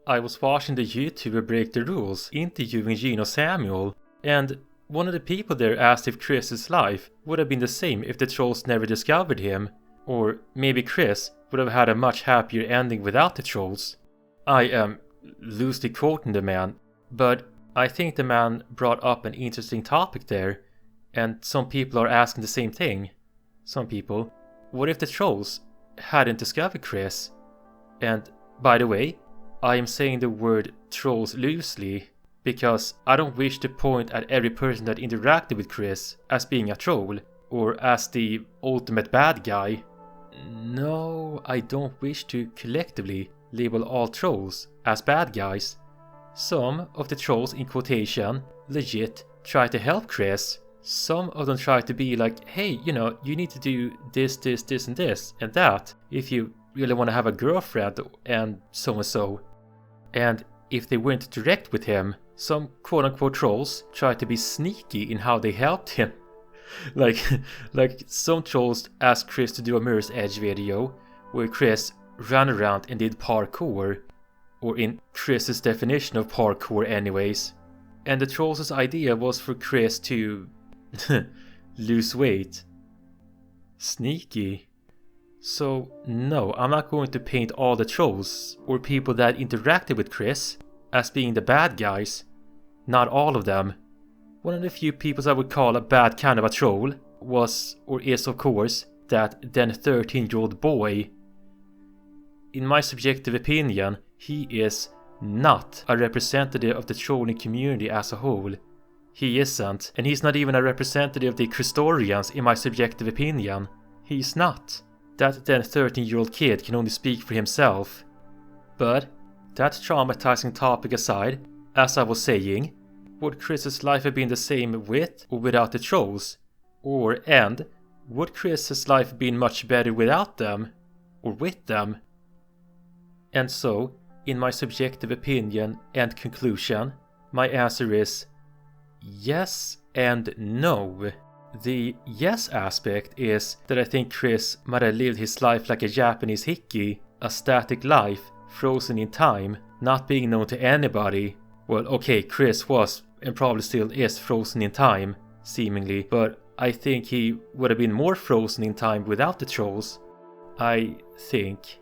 I was watching the YouTuber Break the Rules interviewing Gino Samuel, and one of the people there asked if Chris's life would have been the same if the trolls never discovered him, or maybe Chris would have had a much happier ending without the trolls. I am loosely quoting the man, but I think the man brought up an interesting topic there, and some people are asking the same thing. Some people, what if the trolls hadn't discovered Chris? And by the way, I am saying the word trolls loosely, because I don't wish to point at every person that interacted with Chris as being a troll, or as the ultimate bad guy. No, I don't wish to collectively label all trolls as bad guys. Some of the trolls in quotation legit try to help Chris. Some of them try to be like, hey, you need to do this, and this, and that if you really want to have a girlfriend and so and so. And if they weren't direct with him, some quote-unquote trolls tried to be sneaky in how they helped him. like some trolls asked Chris to do a Mirror's Edge video where Chris ran around and did parkour, or in Chris's definition of parkour anyways. And the trolls' idea was for Chris to lose weight. Sneaky. So no, I'm not going to paint all the trolls or people that interacted with Chris as being the bad guys. Not all of them. One of the few people I would call a bad kind of a troll was, or is of course, that then 13-year-old boy. In my subjective opinion, he is not a representative of the trolling community as a whole. He isn't, and he's not even a representative of the Christorians in my subjective opinion. He's not. That then 13-year-old kid can only speak for himself. But, that traumatizing topic aside, as I was saying, would Chris's life have been the same with or without the trolls? And would Chris's life have been much better without them? Or with them? And so, in my subjective opinion and conclusion, my answer is yes and no. The yes aspect is that I think Chris might have lived his life like a Japanese hickey, a static life, frozen in time, not being known to anybody. Well, okay, Chris was, and probably still is, frozen in time, seemingly, but I think he would have been more frozen in time without the trolls. I think.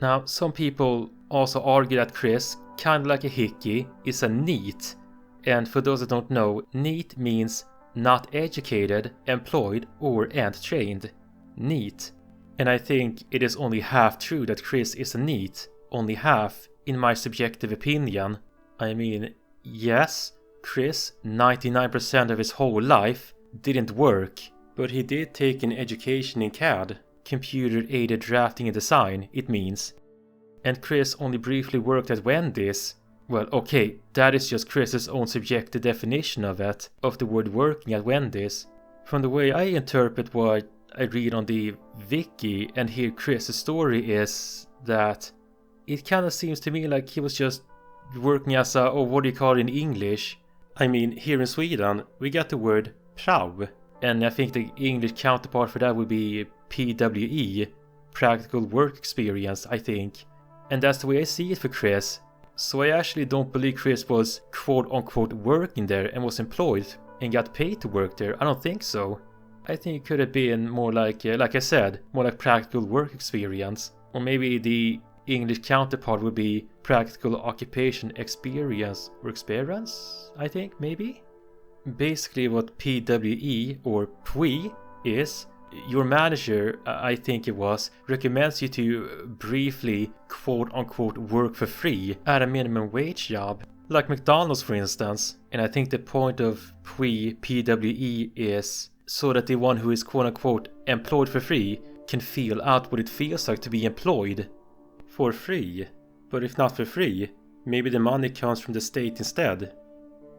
Now, some people also argue that Chris, kinda like a hickey, is a NEET, and for those that don't know, NEET means not educated, employed, and trained. NEET. And I think it is only half true that Chris is a NEET. Only half, in my subjective opinion. I mean, yes, Chris, 99% of his whole life, didn't work, but he did take an education in CAD, computer-aided drafting and design, it means. And Chris only briefly worked at Wendy's. Well, okay, that is just Chris's own subjective definition of it, of the word working at Wendy's. From the way I interpret what I read on the wiki and hear Chris's story is that it kinda seems to me like he was just working as a, what do you call it in English? I mean, here in Sweden, we got the word prao, and I think the English counterpart for that would be PWE, practical work experience, I think. And that's the way I see it for Chris. So I actually don't believe Chris was quote-unquote working there and was employed and got paid to work there. I don't think so. I think it could have been more like I said, more like practical work experience. Or maybe the English counterpart would be practical occupation experience or experience, I think, maybe? Basically what PWE or PWE is, your manager, I think it was, recommends you to briefly quote-unquote work for free at a minimum wage job, like McDonald's for instance. And I think the point of PWE is so that the one who is quote-unquote employed for free can feel out what it feels like to be employed for free. But if not for free, maybe the money comes from the state instead.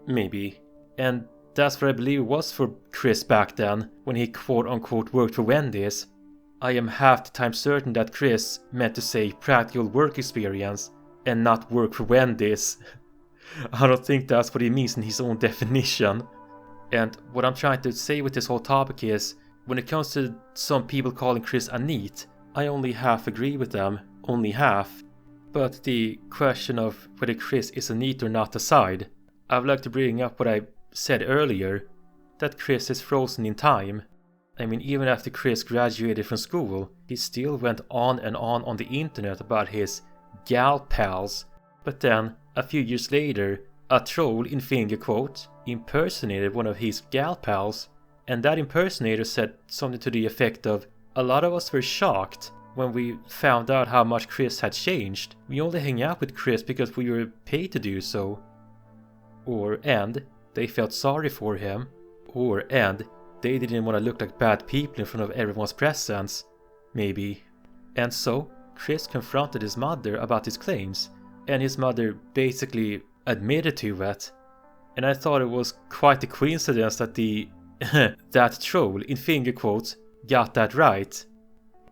Maybe. And that's what I believe it was for Chris back then, when he quote-unquote worked for Wendy's. I am half the time certain that Chris meant to say practical work experience and not work for Wendy's. I don't think that's what he means in his own definition. And what I'm trying to say with this whole topic is, when it comes to some people calling Chris a NEET, I only half agree with them, only half. But the question of whether Chris is a NEET or not aside, I would like to bring up what I said earlier, that Chris is frozen in time. I mean, even after Chris graduated from school, he still went on and on the internet about his gal pals. But then, a few years later, a troll, in finger quotes, impersonated one of his gal pals, and that impersonator said something to the effect of, "A lot of us were shocked when we found out how much Chris had changed. We only hang out with Chris because we were paid to do so." And they felt sorry for him. And they didn't want to look like bad people in front of everyone's presence. Maybe. And so, Chris confronted his mother about his claims, and his mother basically admitted to it. And I thought it was quite a coincidence that that troll, in finger quotes, got that right.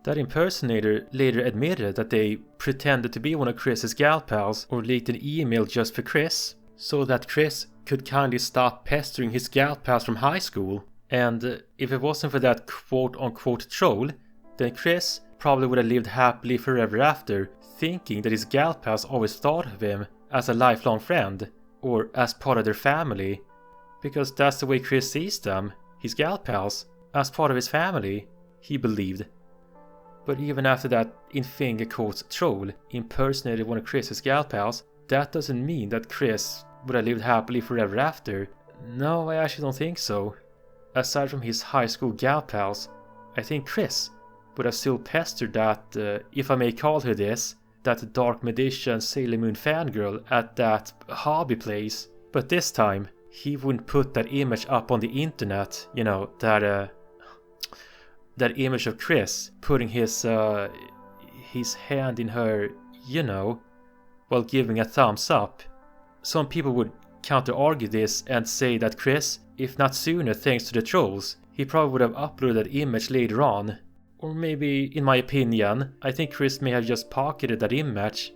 That impersonator later admitted that they pretended to be one of Chris's gal pals or leaked an email just for Chris, so that Chris could kindly stop pestering his gal pals from high school. And if it wasn't for that quote-unquote troll, then Chris probably would have lived happily forever after, thinking that his gal pals always thought of him as a lifelong friend, or as part of their family. Because that's the way Chris sees them, his gal pals, as part of his family, he believed. But even after that, in finger quotes, troll impersonated one of Chris's gal pals, that doesn't mean that Chris would have lived happily forever after. No, I actually don't think so. Aside from his high school gal pals, I think Chris would have still pestered that, if I may call her this, that dark magician Sailor Moon fangirl at that hobby place. But this time, he wouldn't put that image up on the internet, you know, that image of Chris putting his hand in her, you know, while giving a thumbs up. Some people would counter-argue this and say that Chris, if not sooner thanks to the trolls, he probably would have uploaded that image later on. Or maybe, in my opinion, I think Chris may have just pocketed that image.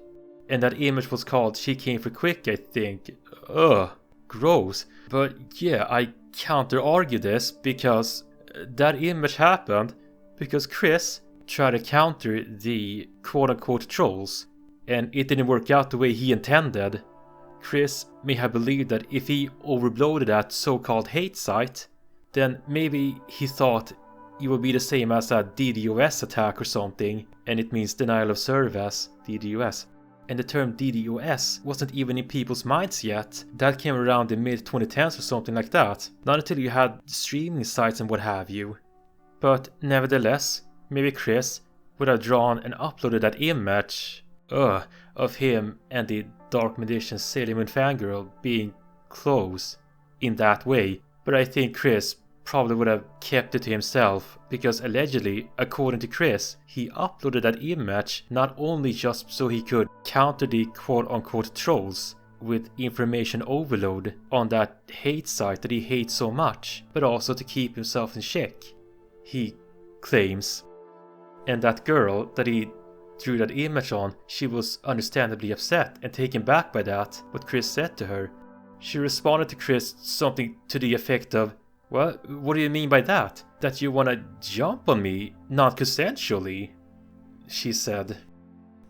And that image was called She Came for Quick, I think. Ugh, gross. But yeah, I counter-argue this because that image happened because Chris tried to counter the quote-unquote trolls, and it didn't work out the way he intended. Chris may have believed that if he overloaded that so-called hate site, then maybe he thought it would be the same as a DDoS attack or something, and it means denial of service, DDoS. And the term DDoS wasn't even in people's minds yet. That came around in mid-2010s or something like that. Not until you had streaming sites and what have you. But nevertheless, maybe Chris would have drawn and uploaded that image of him and the Dark Magician Sailor Moon fangirl being close in that way. But I think Chris probably would have kept it to himself, because allegedly, according to Chris, he uploaded that image not only just so he could counter the quote-unquote trolls with information overload on that hate site that he hates so much, but also to keep himself in check, he claims. And that girl that he drew that image on, she was understandably upset and taken back by that, what Chris said to her. She responded to Chris something to the effect of, "What do you mean by that? That you wanna jump on me, not consensually?" she said.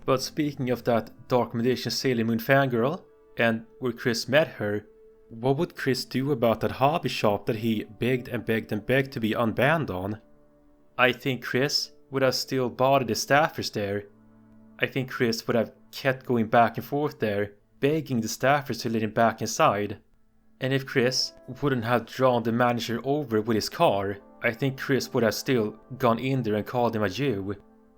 But speaking of that Dark Magician Sailor Moon fangirl, and where Chris met her, what would Chris do about that hobby shop that he begged and begged and begged to be unbanned on? I think Chris would have still bothered the staffers there. I think Chris would have kept going back and forth there, begging the staffers to let him back inside. And if Chris wouldn't have drawn the manager over with his car, I think Chris would have still gone in there and called him a Jew.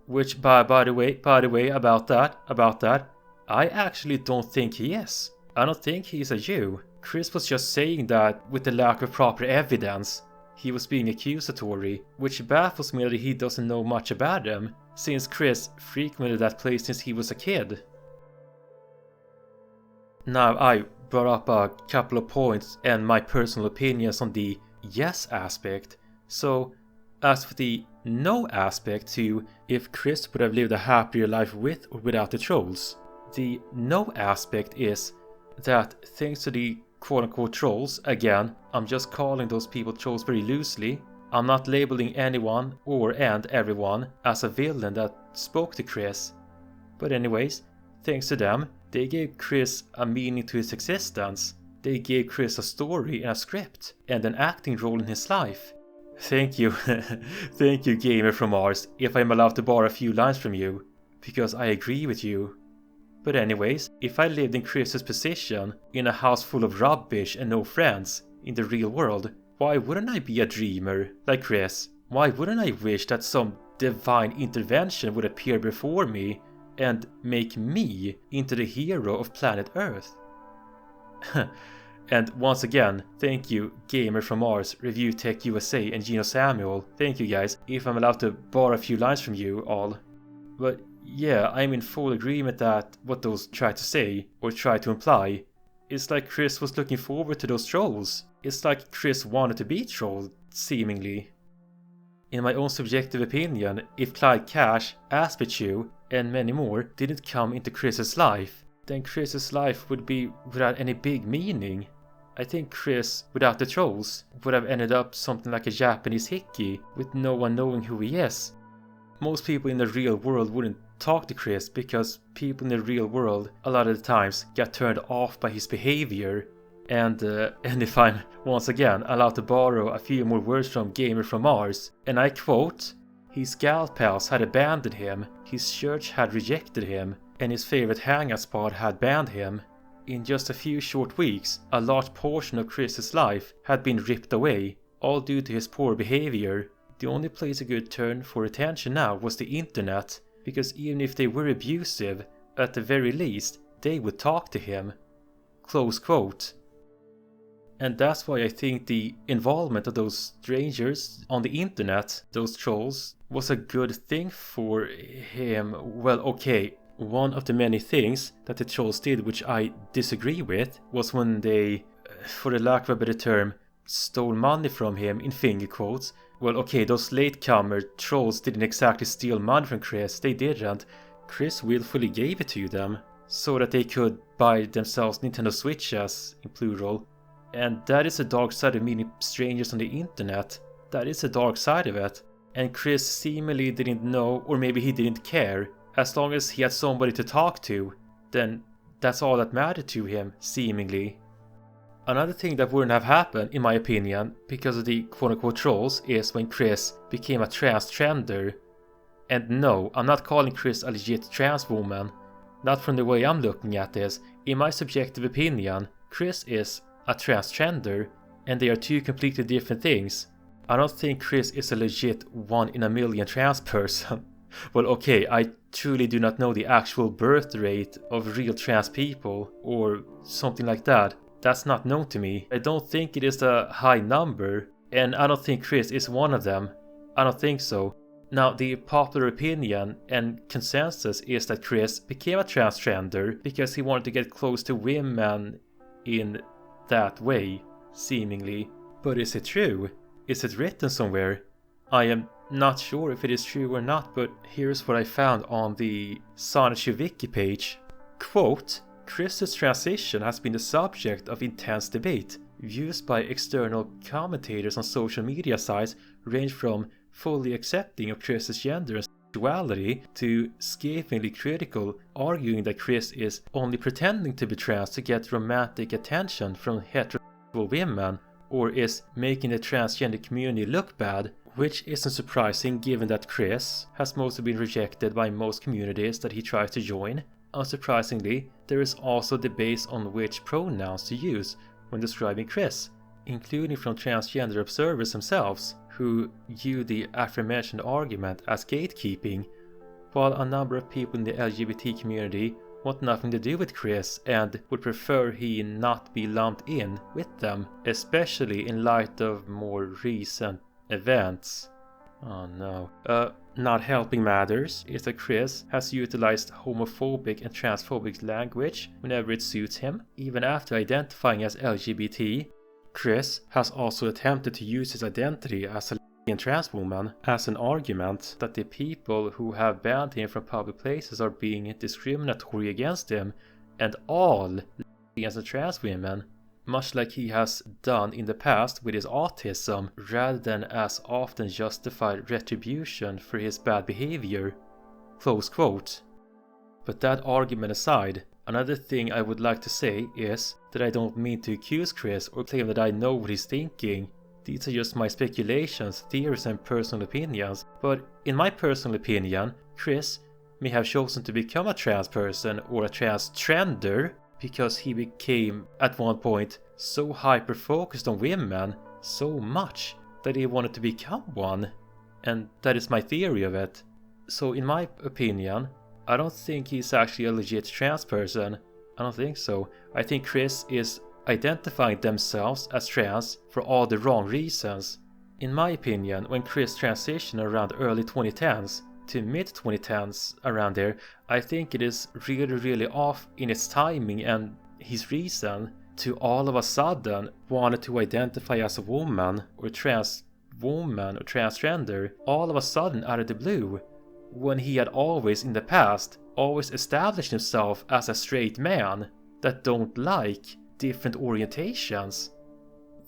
Which, by the way, about that, I actually don't think he is. I don't think he's a Jew. Chris was just saying that with the lack of proper evidence. He was being accusatory, which baffles me that he doesn't know much about him, since Chris frequented that place since he was a kid. Now, I brought up a couple of points and my personal opinions on the yes aspect. So, as for the no aspect to if Chris would have lived a happier life with or without the trolls, the no aspect is that thanks to the quote-unquote trolls, again, I'm just calling those people trolls very loosely, I'm not labeling anyone and everyone as a villain that spoke to Chris. But anyways, thanks to them, they gave Chris a meaning to his existence. They gave Chris a story and a script, and an acting role in his life. Thank you, thank you, gamer from Mars, if I'm allowed to borrow a few lines from you, because I agree with you. But anyways, if I lived in Chris's position, in a house full of rubbish and no friends, in the real world, why wouldn't I be a dreamer, like Chris? Why wouldn't I wish that some divine intervention would appear before me and make me into the hero of planet Earth? And once again, thank you, Gamer from Mars, Review Tech USA, and Gino Samuel. Thank you guys, if I'm allowed to borrow a few lines from you all. But yeah, I'm in full agreement that what those try to say, or try to imply, it's like Chris was looking forward to those trolls. It's like Chris wanted to be trolled, seemingly. In my own subjective opinion, if Clyde Cash, Aspechu, and many more didn't come into Chris's life, then Chris's life would be without any big meaning. I think Chris, without the trolls, would have ended up something like a Japanese hickey, with no one knowing who he is. Most people in the real world wouldn't talk to Chris because people in the real world a lot of the times get turned off by his behavior. And if I'm once again allowed to borrow a few more words from Gamer from Mars, and I quote, his gal pals had abandoned him, his church had rejected him, and his favorite hangout spot had banned him. In just a few short weeks, a large portion of Chris's life had been ripped away, all due to his poor behavior. The only place he could turn for attention now was the internet, because even if they were abusive, at the very least, they would talk to him. Close quote. And that's why I think the involvement of those strangers on the internet, those trolls, was a good thing for him. Well, okay, one of the many things that the trolls did which I disagree with was when they, for the lack of a better term, stole money from him in finger quotes. Well, okay, those latecomer trolls didn't exactly steal money from Chris, they didn't. Chris willfully gave it to them, so that they could buy themselves Nintendo Switches, in plural. And that is a dark side of meeting strangers on the internet. That is a dark side of it. And Chris seemingly didn't know, or maybe he didn't care. As long as he had somebody to talk to, then that's all that mattered to him, seemingly. Another thing that wouldn't have happened, in my opinion, because of the quote-unquote trolls, is when Chris became a transgender. And no, I'm not calling Chris a legit trans woman. Not from the way I'm looking at this. In my subjective opinion, Chris is a transgender, and they are two completely different things. I don't think Chris is a legit 1 in a million trans person. Well, okay, I truly do not know the actual birth rate of real trans people, or something like that. That's not known to me. I don't think it is a high number, and I don't think Chris is one of them. I don't think so. Now, the popular opinion and consensus is that Chris became a transgender because he wanted to get close to women in that way, seemingly. But is it true? Is it written somewhere? I am not sure if it is true or not, but here's what I found on the Sonichu wiki page. Quote, Chris's transition has been the subject of intense debate. Views by external commentators on social media sites range from fully accepting of Chris's gender and sexuality to scathingly critical, arguing that Chris is only pretending to be trans to get romantic attention from heterosexual women, or is making the transgender community look bad, which isn't surprising given that Chris has mostly been rejected by most communities that he tries to join. Unsurprisingly, there is also debate on which pronouns to use when describing Chris, including from transgender observers themselves, who view the aforementioned argument as gatekeeping, while a number of people in the LGBT community want nothing to do with Chris and would prefer he not be lumped in with them, especially in light of more recent events. Oh no. Not helping matters is that Chris has utilized homophobic and transphobic language whenever it suits him, even after identifying as LGBT. Chris has also attempted to use his identity as a lesbian trans woman as an argument that the people who have banned him from public places are being discriminatory against him and all lesbians and trans women, much like he has done in the past with his autism, rather than as often justified retribution for his bad behavior. Close quote. But that argument aside, another thing I would like to say is that I don't mean to accuse Chris or claim that I know what he's thinking. These are just my speculations, theories and personal opinions. But in my personal opinion, Chris may have chosen to become a trans person or a trans trender because he became at one point so hyper focused on women so much that he wanted to become one. And that is my theory of it. So in my opinion, I don't think he's actually a legit trans person. I don't think so. I think Chris is identifying themselves as trans for all the wrong reasons. In my opinion, when Chris transitioned around early 2010s to mid 2010s around there, I think it is really off in its timing and his reason to all of a sudden wanted to identify as a woman or trans woman or transgender all of a sudden out of the blue, when he had always in the past always established himself as a straight man that don't like different orientations.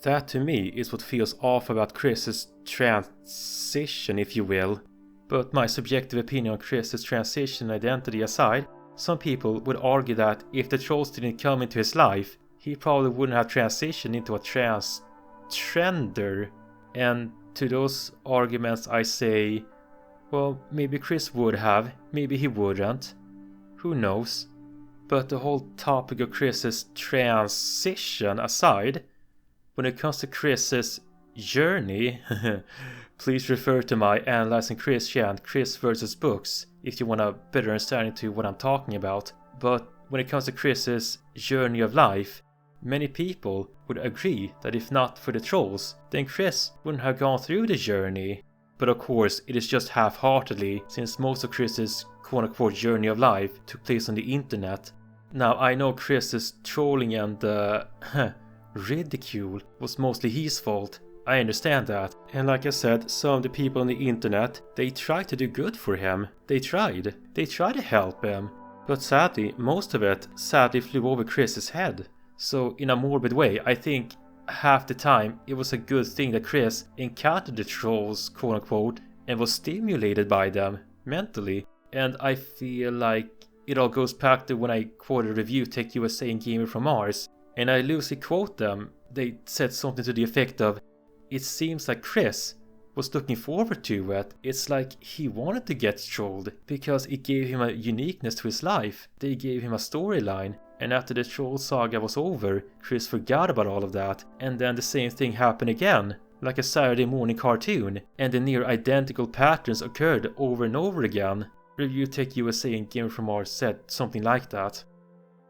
That to me is what feels off about Chris's transition, if you will. But my subjective opinion on Chris's transition identity aside, some people would argue that if the trolls didn't come into his life, he probably wouldn't have transitioned into a trans-trender. And to those arguments I say, well, maybe Chris would have, maybe he wouldn't. Who knows? But the whole topic of Chris's transition aside, when it comes to Chris's journey, please refer to my Analyzing Chris channel, Chris vs. Books, if you want a better understanding to what I'm talking about. But when it comes to Chris's journey of life, many people would agree that if not for the trolls, then Chris wouldn't have gone through the journey. But of course, it is just half-heartedly, since most of Chris's quote-unquote journey of life took place on the internet. Now, I know Chris's trolling and ridicule was mostly his fault. I understand that. And like I said, some of the people on the internet, they tried to do good for him. They tried to help him. But sadly, most of it flew over Chris's head. So in a morbid way, I think half the time it was a good thing that Chris encountered the trolls, quote unquote, and was stimulated by them mentally. And I feel like it all goes back to when I quoted Review Tech USA and Gamer from Mars, and I loosely quote them. They said something to the effect of, "It seems like Chris was looking forward to it. It's like he wanted to get trolled because it gave him a uniqueness to his life. They gave him a storyline. And after the troll saga was over, Chris forgot about all of that. And then the same thing happened again, like a Saturday morning cartoon. And the near identical patterns occurred over and over again." Review Tech USA and Gamer from Mars said something like that.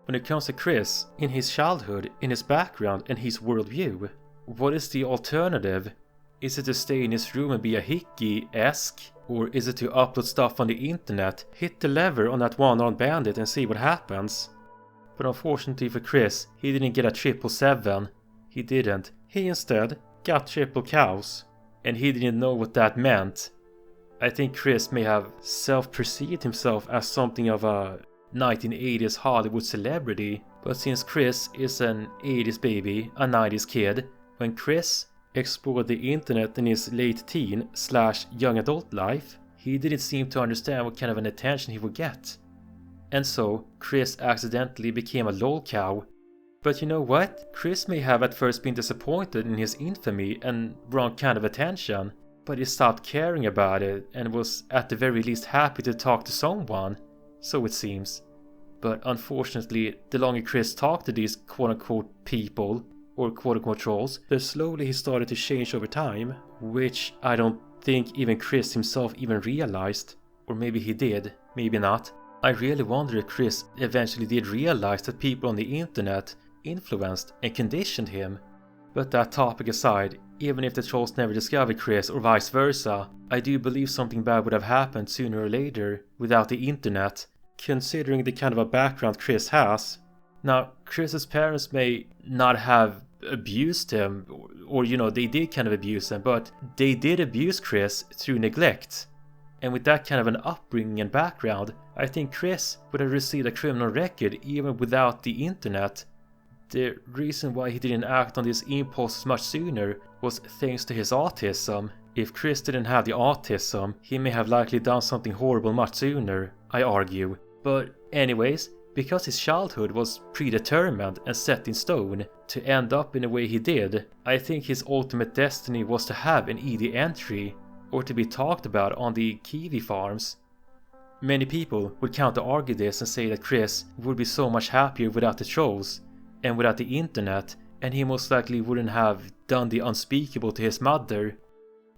When it comes to Chris, in his childhood, in his background and his worldview, what is the alternative? Is it to stay in his room and be a hickey-esque? Or is it to upload stuff on the internet, hit the lever on that one-armed bandit and see what happens? But unfortunately for Chris, he didn't get a 777. He didn't. He instead got triple cows. And he didn't know what that meant. I think Chris may have self-perceived himself as something of a 1980s Hollywood celebrity, but since Chris is an 80s baby, a 90s kid, when Chris explored the internet in his late teen/young adult life, he didn't seem to understand what kind of an attention he would get. And so, Chris accidentally became a lol cow. But you know what? Chris may have at first been disappointed in his infamy and wrong kind of attention, but he stopped caring about it and was at the very least happy to talk to someone, so it seems. But unfortunately, the longer Chris talked to these quote-unquote people, or quote-unquote trolls, the slowly he started to change over time, which I don't think even Chris himself even realized. Or maybe he did, maybe not. I really wonder if Chris eventually did realize that people on the internet influenced and conditioned him. But that topic aside, even if the trolls never discovered Chris or vice versa, I do believe something bad would have happened sooner or later without the internet, considering the kind of a background Chris has. Now, Chris's parents may not have abused him, or they did kind of abuse him, but they did abuse Chris through neglect. And with that kind of an upbringing and background, I think Chris would have received a criminal record even without the internet. The reason why he didn't act on these impulses much sooner was thanks to his autism. If Chris didn't have the autism, he may have likely done something horrible much sooner, I argue. But anyways, because his childhood was predetermined and set in stone to end up in the way he did, I think his ultimate destiny was to have an easy entry or to be talked about on the kiwi farms. Many people would counter-argue this and say that Chris would be so much happier without the trolls and without the internet, and he most likely wouldn't have done the unspeakable to his mother.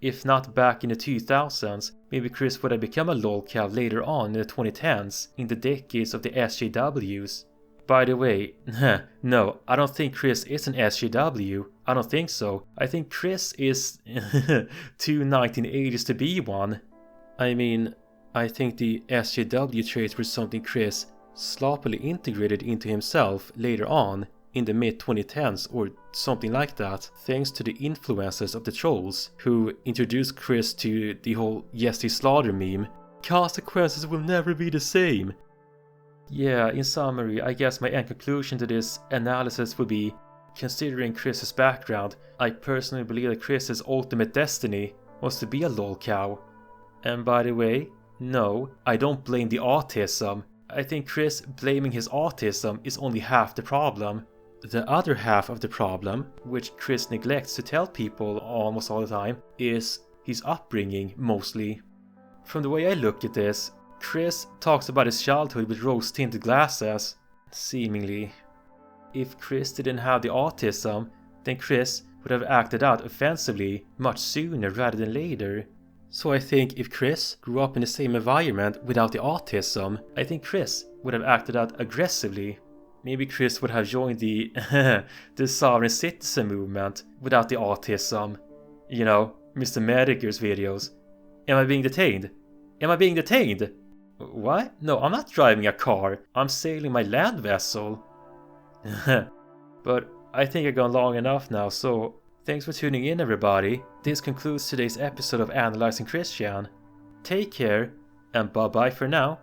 If not back in the 2000s, maybe Chris would have become a lolcow later on in the 2010s, in the decades of the SJWs. By the way, no, I don't think Chris is an SJW. I don't think so. I think Chris is too 1980s to be one. I mean, I think the SJW traits were something Chris sloppily integrated into himself later on in the mid-2010s or something like that, thanks to the influences of the trolls who introduced Chris to the whole Yes He Slaughter meme. Consequences will never be the same. Yeah, in summary, I guess my end conclusion to this analysis would be, considering Chris's background, I personally believe that Chris's ultimate destiny was to be a lolcow. And by the way, no, I don't blame the autism. I think Chris blaming his autism is only half the problem. The other half of the problem, which Chris neglects to tell people almost all the time, is his upbringing mostly. From the way I look at this, Chris talks about his childhood with rose-tinted glasses, seemingly. If Chris didn't have the autism, then Chris would have acted out offensively much sooner rather than later. So I think if Chris grew up in the same environment without the autism, I think Chris would have acted out aggressively. Maybe Chris would have joined the the sovereign citizen movement without the autism. You know, Mr. Medicre's videos. Am I being detained? Am I being detained? What? No, I'm not driving a car. I'm sailing my land vessel. But I think I've gone long enough now, so thanks for tuning in, everybody. This concludes today's episode of Analyzing Christian. Take care, and bye-bye for now.